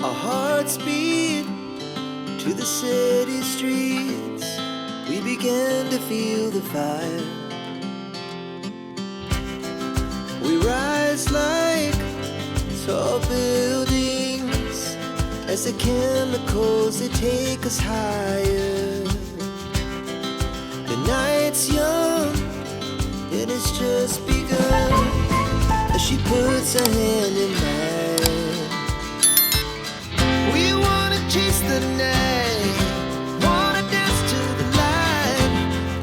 Our hearts beat to the city streets. We began to feel the fire. We rise like tall buildings as the chemicals, they take us higher. The night's young and it's just begun as she puts her hand in mine. We wanna chase the night, wanna dance to the light,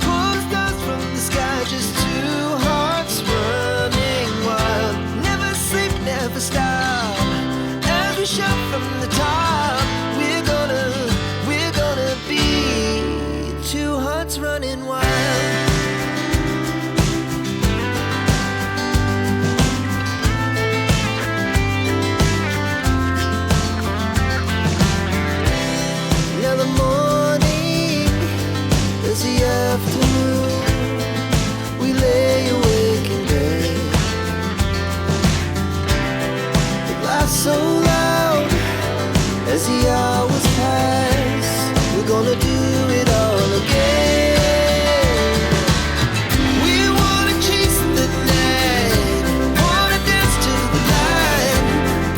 pull stars from the sky, just two hearts running wild. Never sleep, never stop, as we shout from the top. We're gonna be two hearts running wild. Now the morning is the afternoon. We lay awake in bed. It laughs so loud as the hours pass. We're gonna do it all again. We wanna chase the night, wanna dance to the light,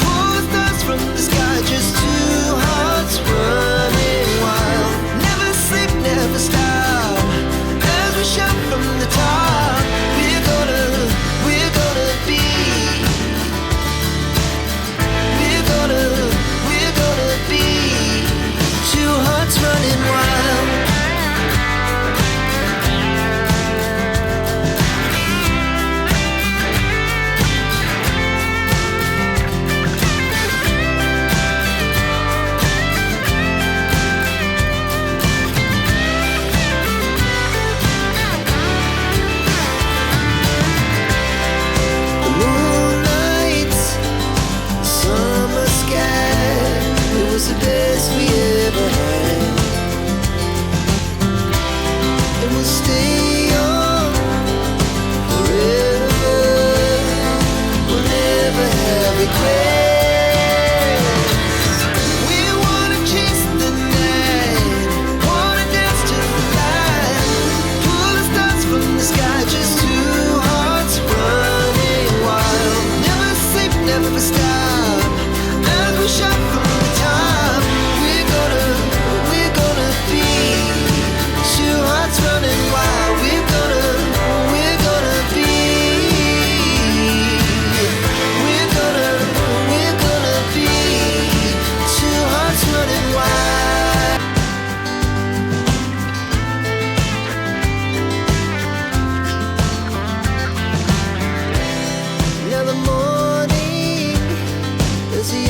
pull stars from the sky, just two hearts running wild. Never sleep, never stop, as we shout from the top. We're gonna be, we're gonna be two hearts running wild. The moonlight, summer sky, it was the best we ever had. And we'll stay on forever. We'll never have regrets. We wanna chase the night, wanna dance to the light, pull the stars from the sky, just two hearts running wild. Never sleep, never stop, as we shout from the top. We're gonna be two hearts running wild. We're gonna be, we're gonna be two hearts running wild. Now the morning is the